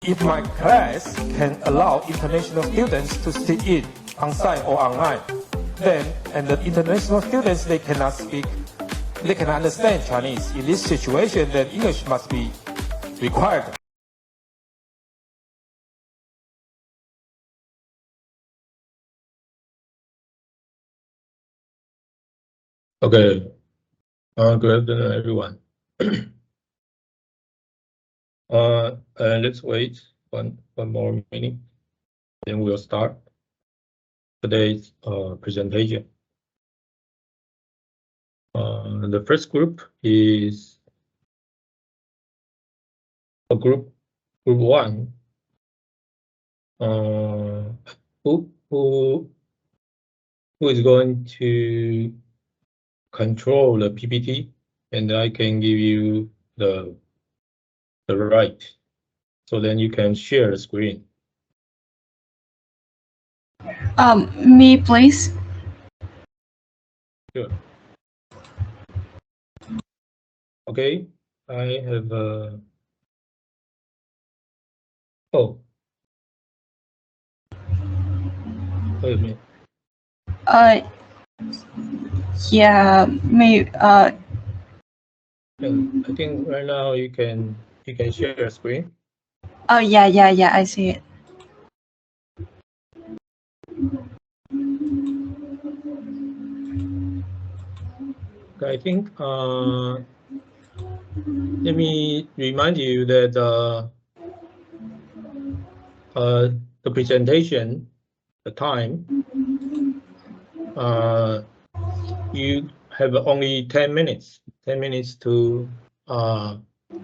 If my class can allow international students to sit in on-site or online, then and the international students they cannot understand Chinese. In this situation, then English must be required. Okay. Good afternoon, everyone. Let's wait one more minute, then we'll start today's presentation. The first group is a group 1. Who is going to control the PPT, and I can give you the right, so then you can share the screen. Me, please. Sure. Okay, I have oh, wait a minute. Yeah, me. And I think right now you can share your screen. Oh, yeah, I see it. I think let me remind you that the presentation, the time, you have only 10 minutes to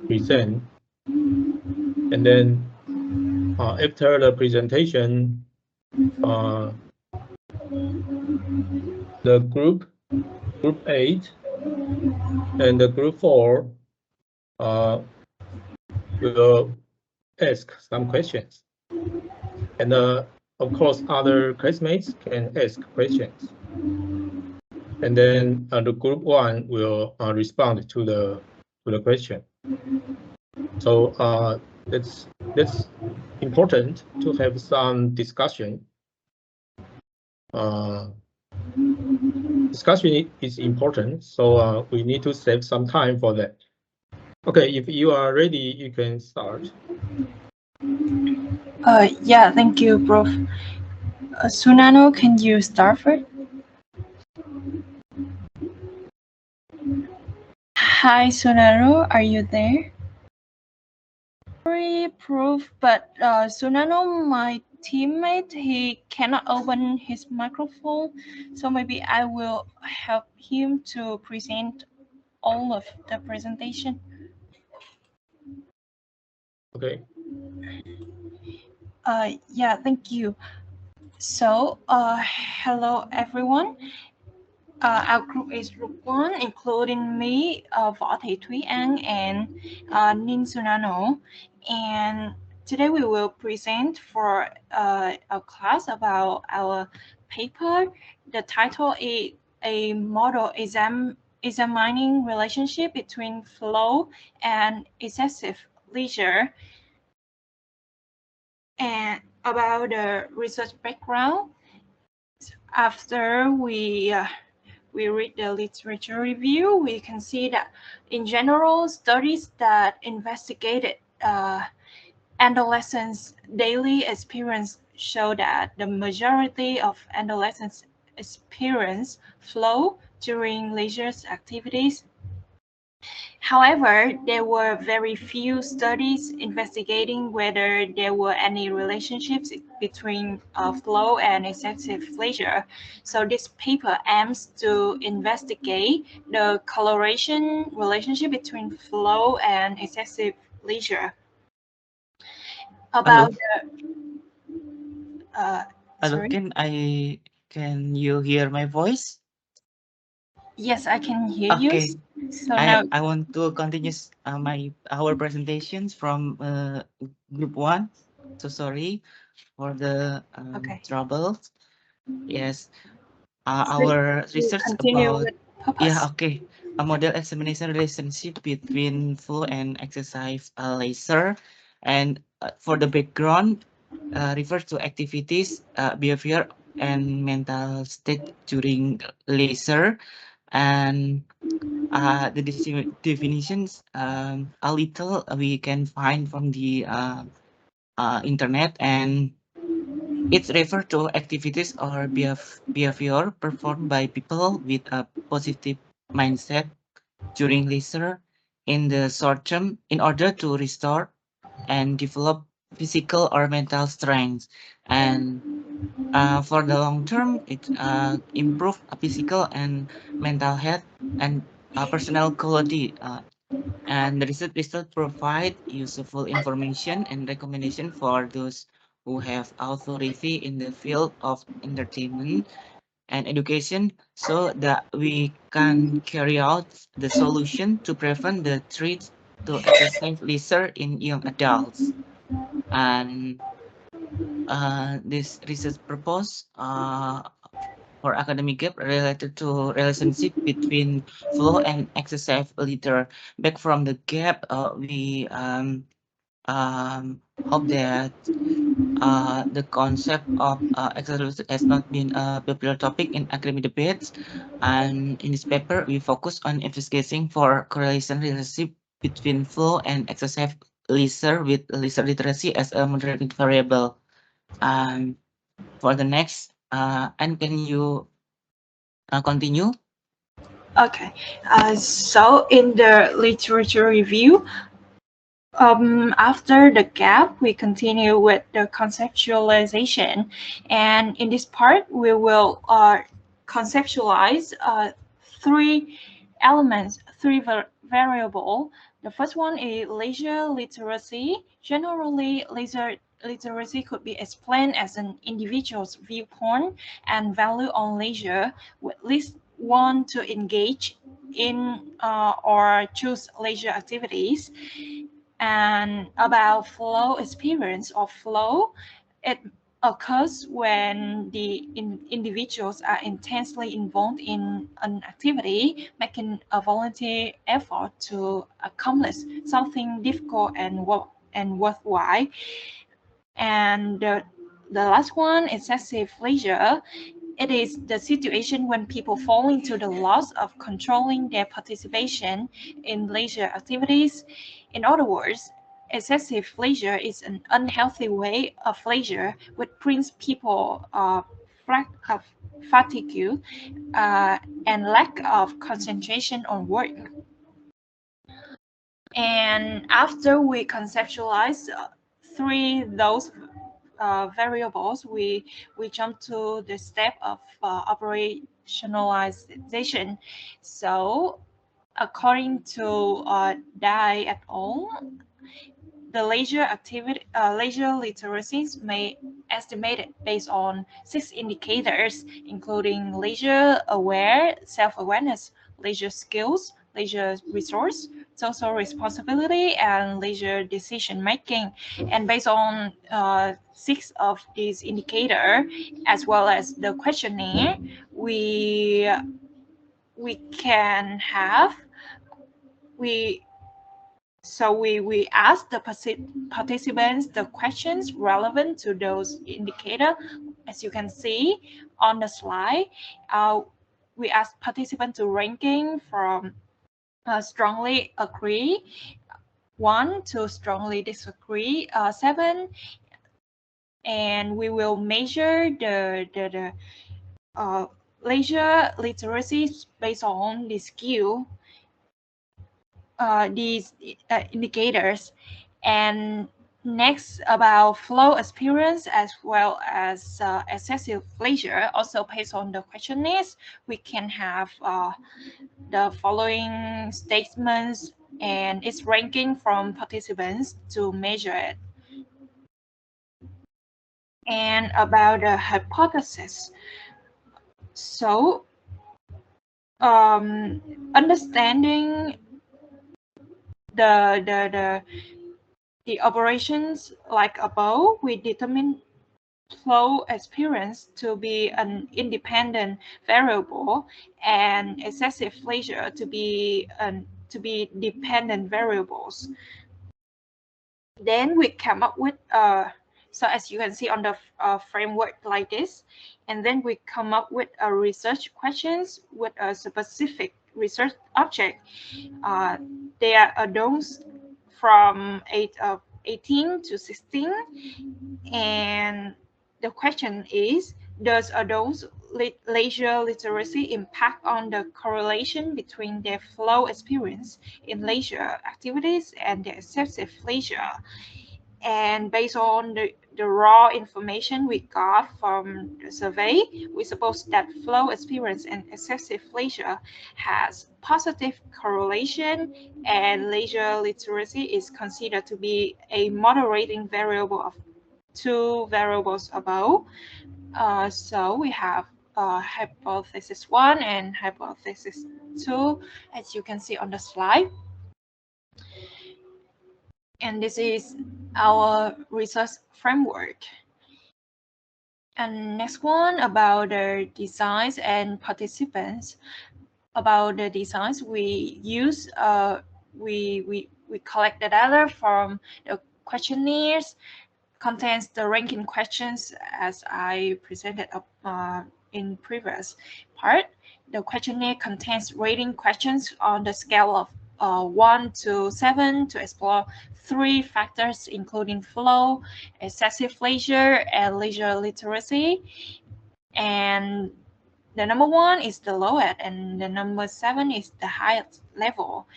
present, and then after the presentation, the group 8 and the group 4 will ask some questions, and of course other classmates can ask questions, and then the group 1 will respond to the question. So that's important to have some discussion. Discussion is important, so we need to save some time for that. Okay, if you are ready, you can start. Yeah, thank you, Prof. Sunano, can you start first? Hi, Sunano, are you there? Sorry, Prof, but Sunano, my teammate, he cannot open his microphone, so maybe I will help him to present all of the presentation. Okay. Yeah, thank you. So, hello everyone. Our group is Group 1, including me, Võ Thị Thúy An, and Nin Sunano. And today we will present for our class about our paper. The title is A Model Examining Relationship Between Flow and Excessive Leisure. And about the research background, after we read the literature review, we can see that in general, studies that investigated adolescents' daily experience show that the majority of adolescents experience flow during leisure activities. However, there were very few studies investigating whether there were any relationships between flow and excessive leisure. So this paper aims to investigate the correlation relationship between flow and excessive leisure. About Hello, sorry? can you hear my voice? Yes, I can hear you. Okay. So now I want to continue our presentations from group 1. So sorry for the okay. trouble. Yes. So Our you research continue about with purpose. okay. A model examination relationship between flow and exercise leisure, And for the background, refers to activities, behavior, and mental state during leisure. And the definitions a little we can find from the internet, and it's referred to activities or behavior performed by people with a positive mindset during leisure in the short term in order to restore and develop physical or mental strength. And for the long term, it improve physical and mental health and personal quality. And the research provide useful information and recommendation for those who have authority in the field of entertainment and education, so that we can carry out the solution to prevent the threat to excessive leisure in young adults. And this research purpose for academic gap related to relationship between flow and excessive leader. Back from the gap, we hope that the concept of excessive has not been a popular topic in academic debates. And in this paper, we focus on investigating for correlation relationship between flow and excessive leisure with leisure literacy as a moderating variable. Um, for the next, and can you continue? Okay, so in the literature review, after the gap, we continue with the conceptualization. And in this part, we will conceptualize three elements, three variable. The first one is leisure literacy. Generally, leisure literacy could be explained as an individual's viewpoint and value on leisure, with at least want to engage in or choose leisure activities. And about flow experience or flow, it occurs when the individuals are intensely involved in an activity, making a volunteer effort to accomplish something difficult and worthwhile. And the last one, excessive leisure. It is the situation when people fall into the loss of controlling their participation in leisure activities. In other words, excessive leisure is an unhealthy way of leisure, which brings people fatigue and lack of concentration on work. And after we conceptualize three those variables, we jump to the step of operationalization. So, according to Dai et al., the leisure literacies may estimate it based on 6 indicators, including leisure aware, self-awareness, leisure skills, leisure resource, social responsibility, and leisure decision making. And based on 6 of these indicators, as well as the questionnaire, we can have we so we ask the participants the questions relevant to those indicators. As you can see on the slide, we ask participants to ranking from strongly agree, 1 to strongly disagree, 7, and we will measure the leisure literacy based on the skill, these indicators. And next, about flow experience as well as excessive leisure, also based on the questionnaires, we can have the following statements, and it's ranking from participants to measure it. And about the hypothesis, so understanding the operations like above, we determine flow experience to be an independent variable and excessive leisure to be dependent variables. Then we come up with so as you can see on the framework like this, and then we come up with research questions with a specific research object. They are adults from 18 to 16, and the question is, does adults leisure literacy impact on the correlation between their flow experience in leisure activities and their excessive leisure? And based on the raw information we got from the survey, we suppose that flow experience and excessive leisure has positive correlation, and leisure literacy is considered to be a moderating variable of two variables above. So we have hypothesis 1 and hypothesis 2, as you can see on the slide. And this is our research framework. And next one about the designs and participants. About the designs, we use we collect the data from the questionnaires, contains the ranking questions as I presented in previous part. The questionnaire contains rating questions on the scale of 1 to 7 to explore 3 factors, including flow, excessive leisure, and leisure literacy. And the number 1 is the lowest, and the number 7 is the highest level.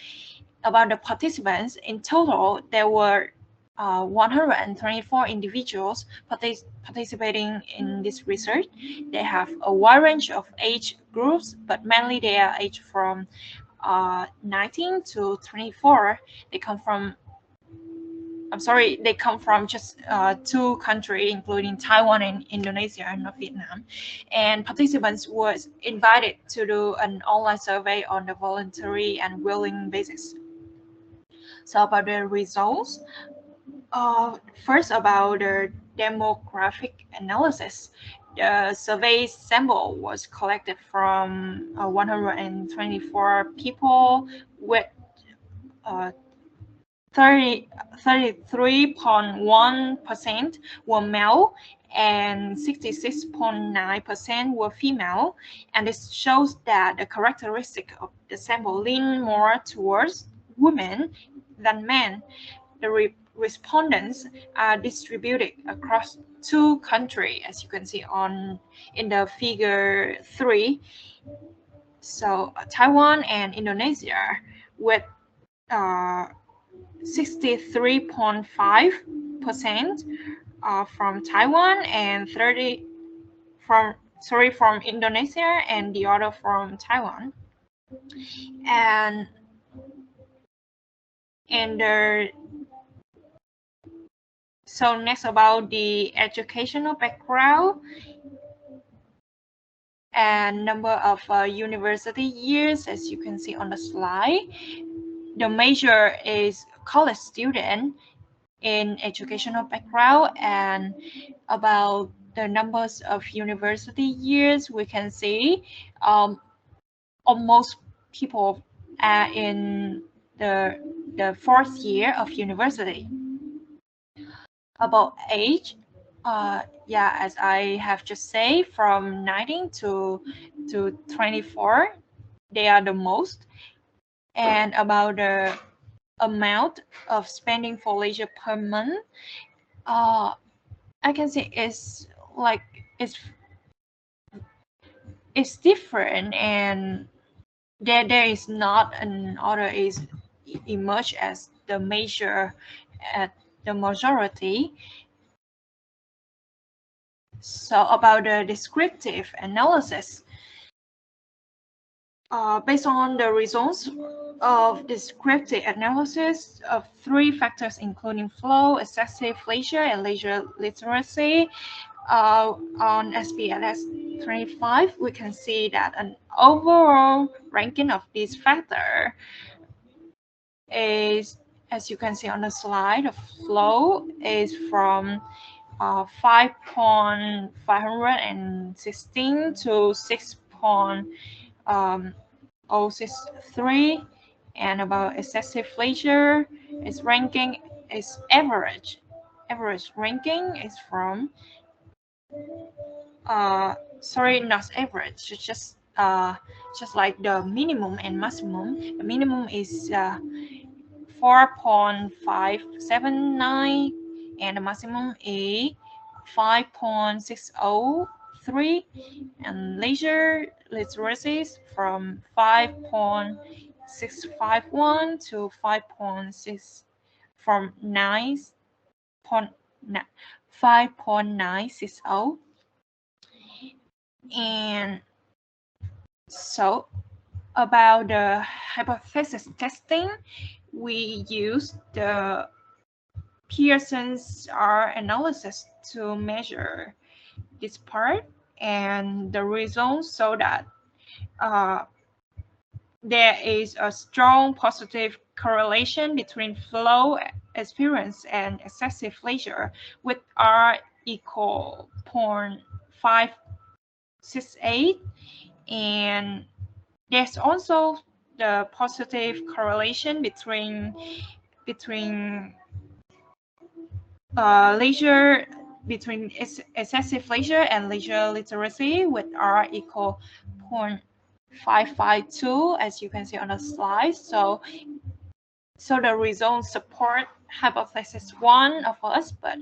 About the participants, in total, there were 124 individuals participating in this research. They have a wide range of age groups, but mainly they are aged from 19 to 24. They come from just 2 countries, including Taiwan and Indonesia and not Vietnam. And participants were invited to do an online survey on the voluntary and willing basis. So about the results, first about the demographic analysis. The survey sample was collected from 124 people with 33.1% were male and 66.9% were female. And this shows that the characteristic of the sample lean more towards women than men. The respondents are distributed across 2 countries, as you can see in the figure 3. So Taiwan and Indonesia with 63.5% from Taiwan and 30 from Indonesia, and the other from Taiwan. And so next about the educational background and number of university years, as you can see on the slide. The major is college student in educational background, and about the numbers of university years, we can see almost people are in the 4th year of university. About age, as I have just said, from 19 to 24, they are the most. And about the amount of spending for leisure per month, I can say it's different, and there is not an order is emerge as the measure at the majority. So about the descriptive analysis, based on the results of descriptive analysis of 3 factors, including flow, excessive leisure, and leisure literacy, on SPLS 25, we can see that an overall ranking of these factors is, as you can see on the slide, the flow is from 5.516 to 6.063, and about excessive leisure is ranking is average. Average ranking is from sorry, not average, it's just like the minimum and maximum. The minimum is 4.579 and the maximum is 5.603, and leisure literacy from 5.651 to 5.6 from 5.960. And so about the hypothesis testing, we use the Pearson's R analysis to measure this part, and the results show that there is a strong positive correlation between flow experience and excessive leisure, with R equal 0.568, and there's also the positive correlation between leisure, between excessive leisure and leisure literacy, with R equal 0.552, as you can see on the slide. So the results support hypothesis 1 of us, but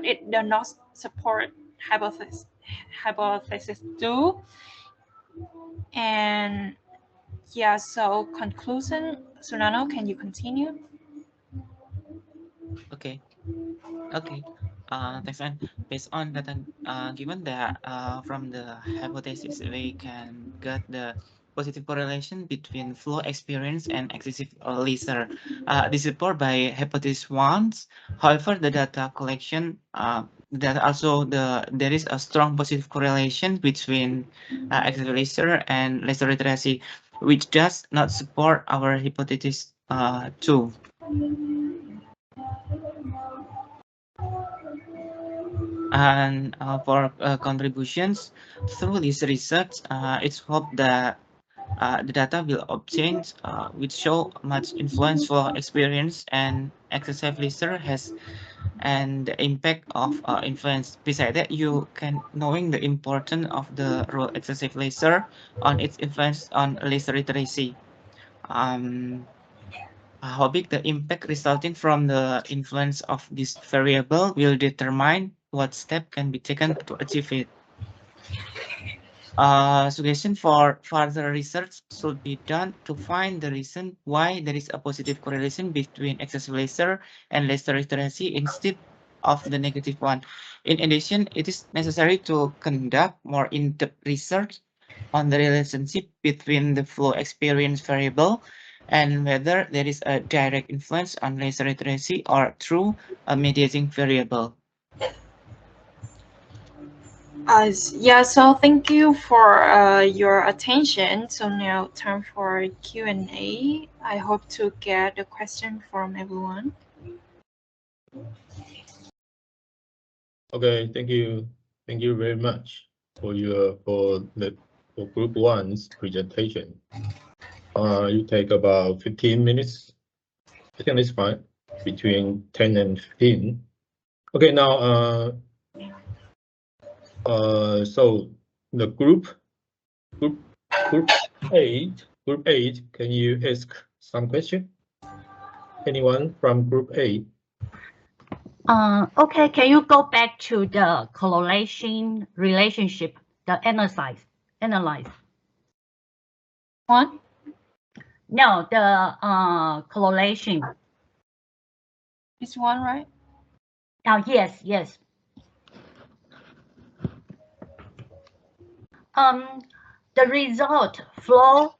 it does not support hypothesis 2. And yeah, so conclusion, Sunano, can you continue? Okay. Thanks, man. Based on data given that from the hypothesis, we can get the positive correlation between flow experience and excessive leisure. This is supported by hypothesis 1. However, the data collection, that also there is a strong positive correlation between excessive leisure and leisure literacy, which does not support our hypothesis 2. And for contributions through this research, it's hoped that the data will obtain which show much influence for experience and excessive leisure has and the impact of influence. Besides that, you can knowing the importance of the role excessive leisure on its influence on leisure literacy. How big the impact resulting from the influence of this variable will determine what step can be taken to achieve it. Suggestion for further research should be done to find the reason why there is a positive correlation between excessive leisure and leisure literacy instead of the negative one. In addition, it is necessary to conduct more in-depth research on the relationship between the flow experience variable and whether there is a direct influence on leisure literacy or through a mediating variable. Yeah, so thank you for your attention. So now time for Q&A. I hope to get a question from everyone. Okay, thank you. Thank you very much for group 1's presentation. You take about 15 minutes. I think it's fine, between 10 and 15. Okay, now so the group 8, can you ask some question? Anyone from group 8? Okay, can you go back to the correlation relationship, the analyze? What? No, the correlation. This one, right? Oh, yes. The result, flow,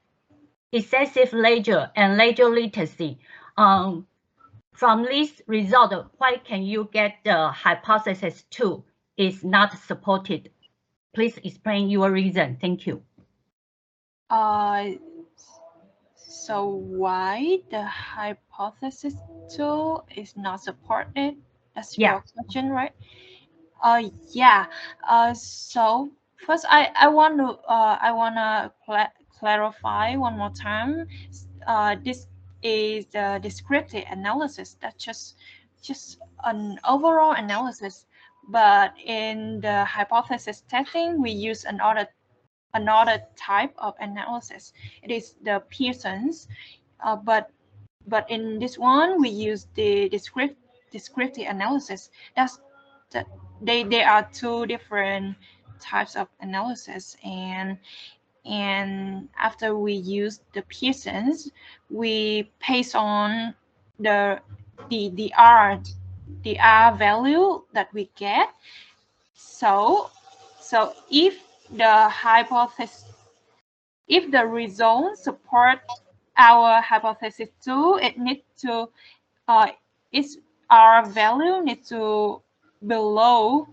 excessive leisure, and leisure literacy. From this result, why can you get the hypothesis 2 is not supported? Please explain your reason. Thank you. So why the hypothesis 2 is not supported? That's your question, right? Yeah. So first, I want to clarify one more time. This is the descriptive analysis. That's just just an overall analysis. But in the hypothesis testing, we use another type of analysis. It is the Pearson's, but in this one we use the descriptive analysis. They are two different types of analysis, and after we use the Pearson's, we paste on the R value that we get. So if the hypothesis, if the results support our hypothesis 2, it needs to its R value needs to below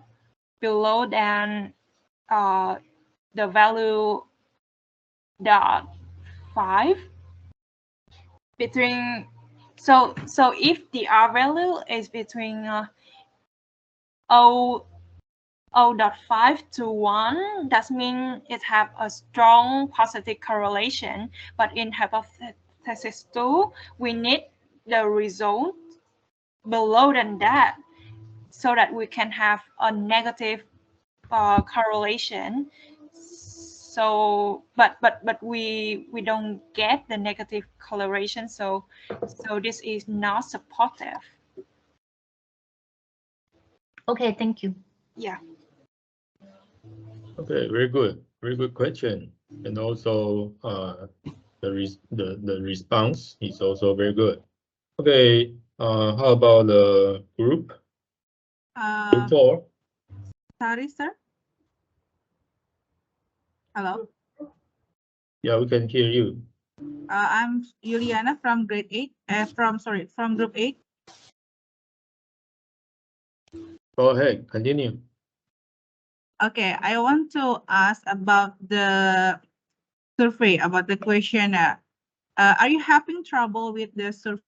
than the value dot 5 between. So if the R value is between 0.5 to 1, that means it have a strong positive correlation. But in hypothesis 2, we need the result below than that, so that we can have a negative correlation. So but we don't get the negative correlation, so this is not supportive. Okay, thank you. Yeah. Okay, very good question, and also the response is also very good. Okay, how about the group? Group 4. Sorry, sir. Hello. Yeah, we can hear you. I'm Juliana from grade 8. From group 8. Go ahead, continue. Okay, I want to ask about the survey, about the questionnaire. Are you having trouble with the survey?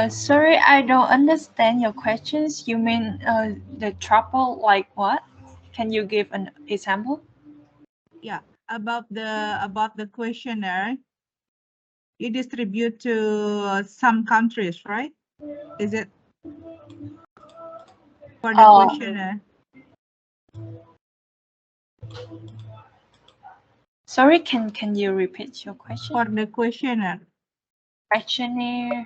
Sorry, I don't understand your questions. You mean the trouble like what? Can you give an example? Yeah, about the questionnaire. You distribute to some countries, right? Is it for the questionnaire? Sorry, can you repeat your question? For the questionnaire. Questionnaire.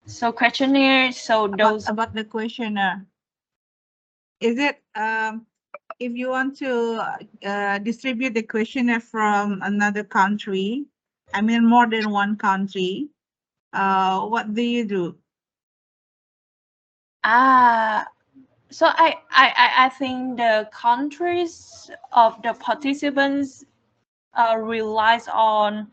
So questionnaire. So those about the questionnaire. Is it if you want to distribute the questionnaire from another country, I mean more than one country, what do you do? So I think the countries of the participants relies on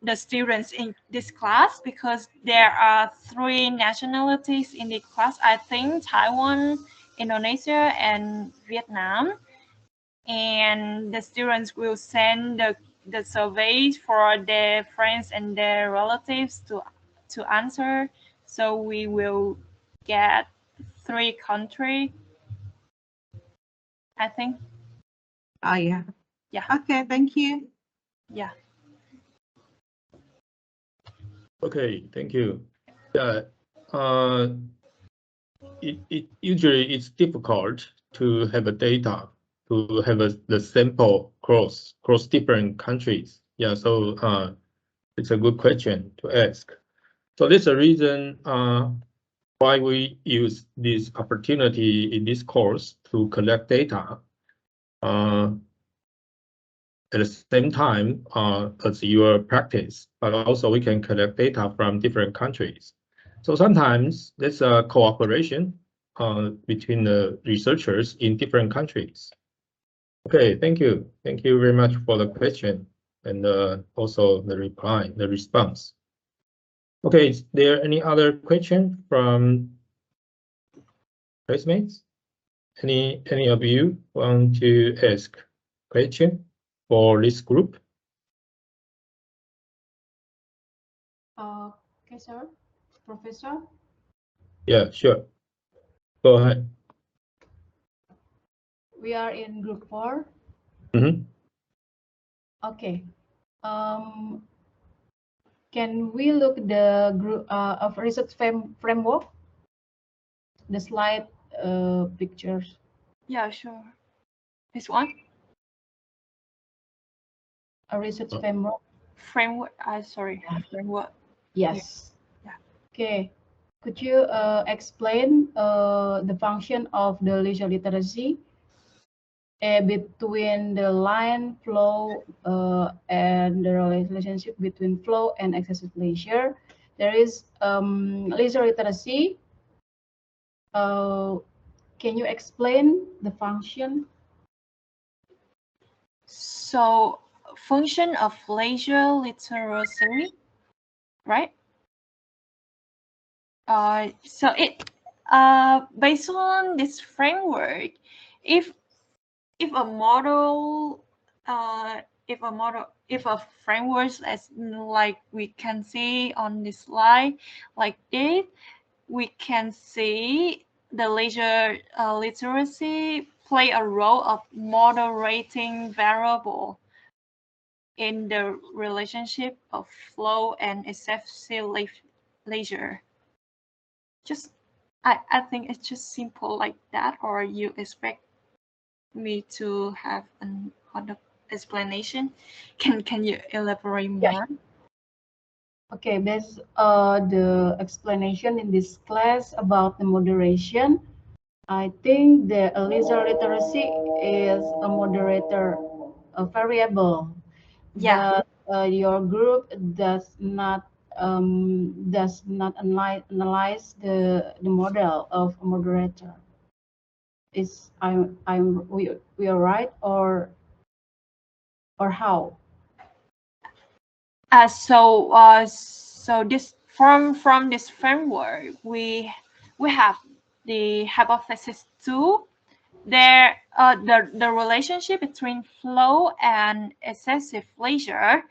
the students in this class, because there are 3 nationalities in the class. I think Taiwan, Indonesia, and Vietnam. And the students will send the surveys for their friends and their relatives to answer. So we will get 3 countries, I think. Oh, yeah. Yeah. Okay, thank you. Yeah. Okay, thank you. Yeah, it usually it's difficult to have a data, to have the sample cross different countries. Yeah, so it's a good question to ask. So this is the reason why we use this opportunity in this course to collect data. At the same time as your practice, but also we can collect data from different countries. So sometimes there's a cooperation between the researchers in different countries. Okay, thank you. Thank you very much for the question and also the response. Okay, is there any other question from classmates? Any of you want to ask question for this group? Okay, sir. Professor? Yeah, sure. Go ahead. we are in group 4. Mhm. Okay. Can we look the group of research framework? The slide pictures. Yeah, sure. This one? A research Oh. framework. Framework. Sorry. Framework. Yes. Yeah. Okay. Could you explain the function of the leisure literacy between the line flow and the relationship between flow and excessive leisure? There is leisure literacy. Can you explain the function? So, function of leisure literacy, right? So it based on this framework, if a model if a framework as like we can see on this slide like this, we can see the leisure literacy play a role of moderating variable in the relationship of flow and excessive leisure. Just I think it's just simple like that, or you expect me to have an other explanation? Can you elaborate more? Okay, that's the explanation in this class about the moderation. I think the leisure literacy is a moderator, a variable. Yeah. But your group does not analyze the model of a moderator. Is we are right or how? So this from this framework we have the hypothesis 2. There the relationship between flow and excessive leisure.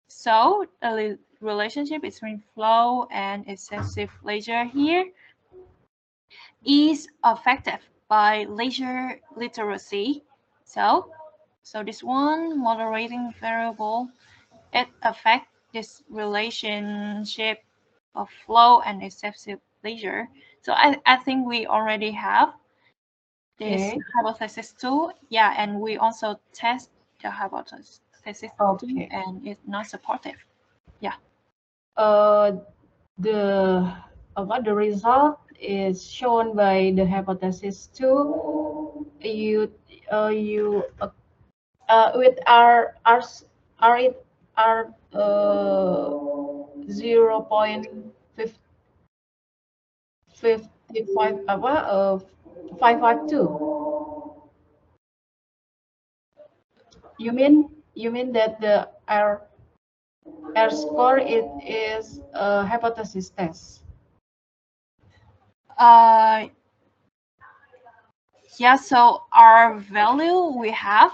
So the relationship between flow and excessive leisure here is affected by leisure literacy. So this one moderating variable, it affects this relationship of flow and excessive leisure. So I think we already have this Okay. hypothesis 2. Yeah, and we also test the hypothesis 2 Okay. and it's not supportive. Yeah. The result is shown by the hypothesis 2. You with R 0.55 552. You mean that the R score is a hypothesis test? Yeah, so our value we have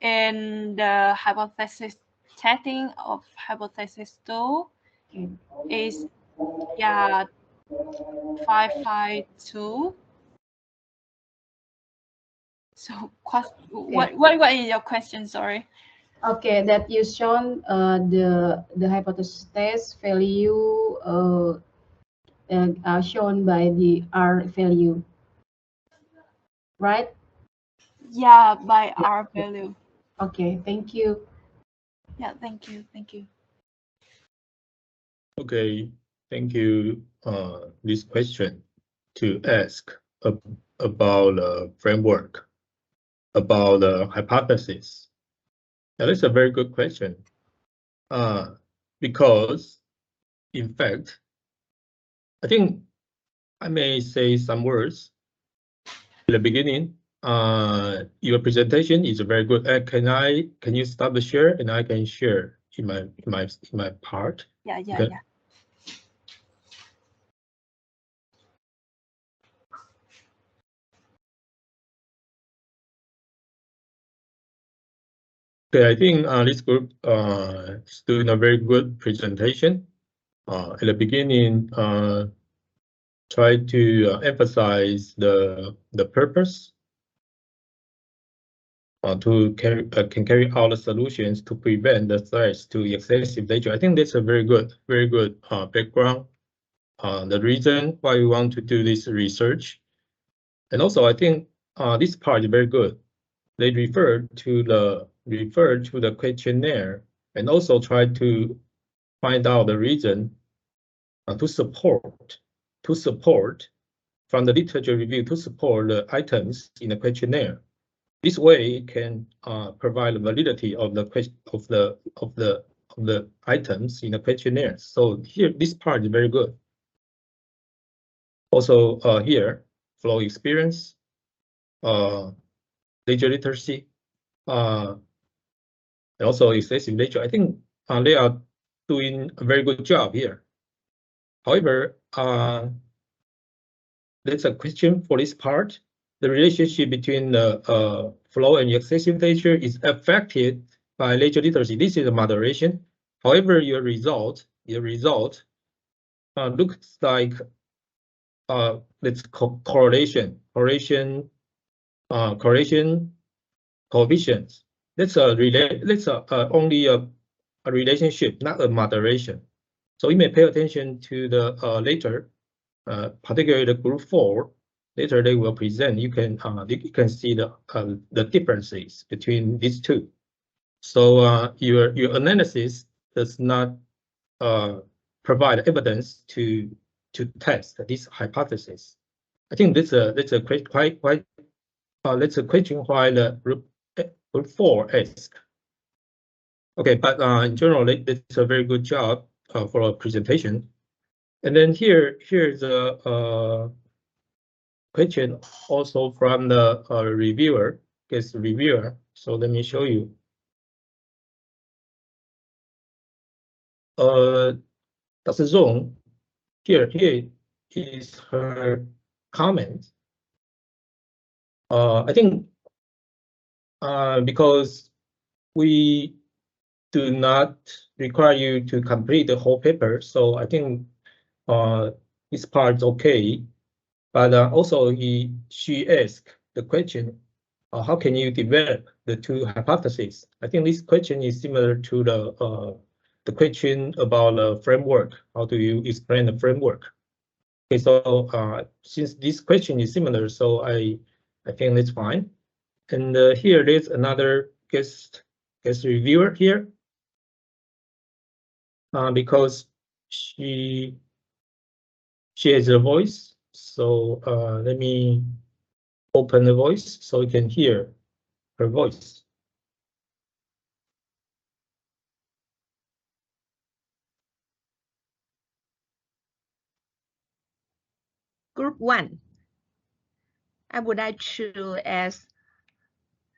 in the hypothesis testing of hypothesis 2 is 552. So what is your question? Sorry. Okay, that you shown the hypothesis test value shown by the R value, right? Yeah, by our value. Okay, thank you. Yeah, thank you. Okay, thank you. This question to ask about the framework, about the hypothesis. That is a very good question. Because in fact, I think I may say some words in the beginning. Your presentation is very good. Can you stop the share and I can share in my part? Yeah. Okay. Yeah. Okay, I think this group is doing a very good presentation. At the beginning, try to emphasize the purpose can carry out the solutions to prevent the threats to excessive ledger. I think that's a very good background. The reason why we want to do this research, and also I think this part is very good. They refer to the questionnaire and also try to find out the reason to support from the literature review to support the items in the questionnaire. This way can provide the validity of the items in the questionnaire. So here, this part is very good. Also here, flow experience, ledger literacy, and also excessive ledger. I think they are doing a very good job here. However, there's a question for this part. The relationship between the flow and excessive ledger is affected by ledger literacy. This is a moderation. However, your result looks like let's correlation coefficients. That's only a relationship, not a moderation. So you may pay attention to the later, particularly the group 4. Later they will present. You can see the differences between these two. So your analysis does not provide evidence to test this hypothesis. I think that's a question why the group 4 ask. Okay, but in general, it's a very good job for a presentation. And then here's a question also from the guest reviewer. So let me show you. Dr. Zong, here is her comment. I think because we do not require you to complete the whole paper, so I think this part is okay. But also she asked the question, how can you develop the two hypotheses? I think this question is similar to the question about the framework. How do you explain the framework? Okay, so since this question is similar, so I think that's fine. And here there's another guest reviewer here, because she has a voice. So let me open the voice so you can hear her voice. Group 1, I would like to ask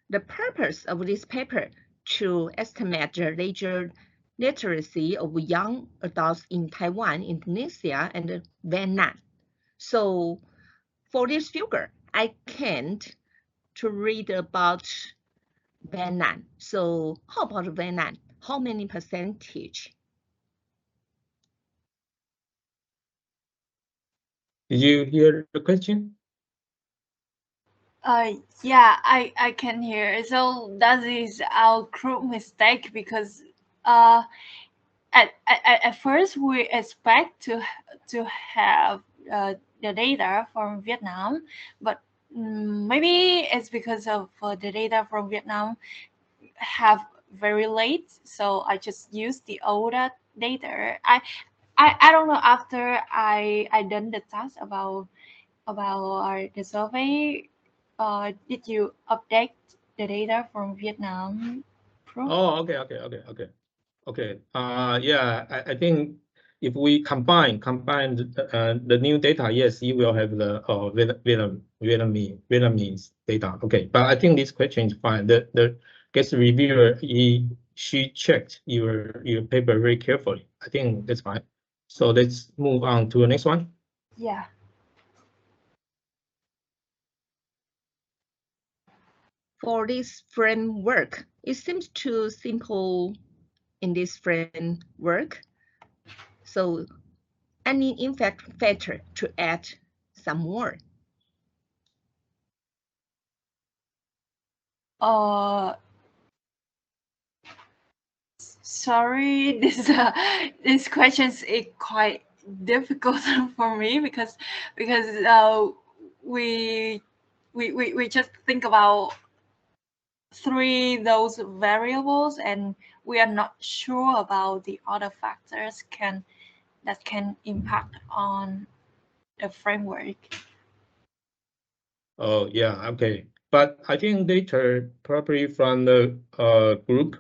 the purpose of this paper to estimate the ledger literacy of young adults in Taiwan, Indonesia, and Vietnam. So for this figure, I can't to read about Vietnam. So how about Vietnam? How many percentage? Did you hear the question? Yeah, I can hear. So that is our group mistake because at first we expect to have the data from Vietnam, but maybe it's because of the data from Vietnam have very late, so I just use the older data. I don't know, after I done the task about the survey, did you update the data from Vietnam? Oh, okay. Yeah, I think if we combine the new data, yes, you will have the Vietnamese data. Okay, but I think this question is fine. The guest reviewer, she checked your paper very carefully. I think that's fine. So let's move on to the next one. Yeah. For this framework, it seems too simple in this framework. So any impact factor to add some more. Sorry, this question is quite difficult for me because we just think about those variables and we are not sure about the other factors that can impact on the framework. Oh, yeah, okay. But I think later, probably from the group,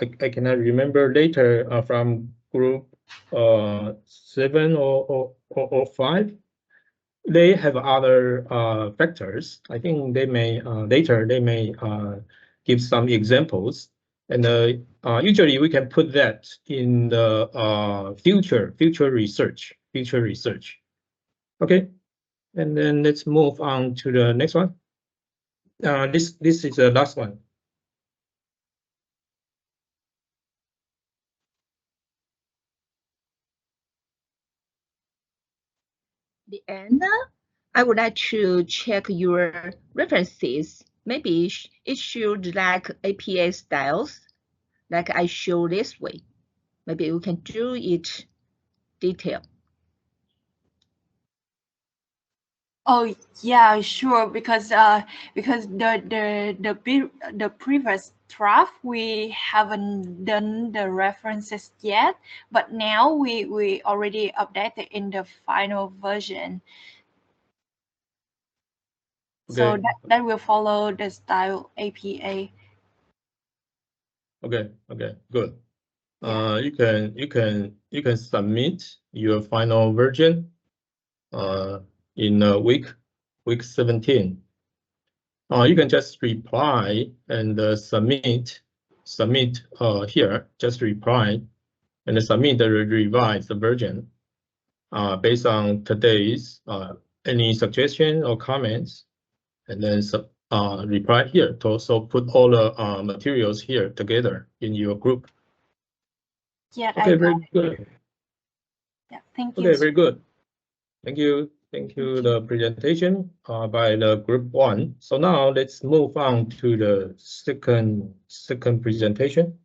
I cannot remember later from group 7 or 5. They have other factors. I think they may later they may give some examples, and usually we can put that in the future research. Okay, and then let's move on to the next one. This is the last one. The end. I would like to check your references. Maybe it should like APA styles, like I show this way. Maybe we can do it detail. Oh yeah, sure. Because the previous draft we haven't done the references yet, but now we already updated in the final version. So Okay. that will follow the style APA. Okay, good. Yeah. You can submit your final version in week 17. You can just reply and submit here. Just reply and submit the revised version based on today's any suggestion or comments, and then reply here to also put all the materials here together in your group. Yeah. Okay, very good. Yeah. Thank you. Okay, very good. Thank you. Thank you. The presentation by the group 1. So now let's move on to the second presentation.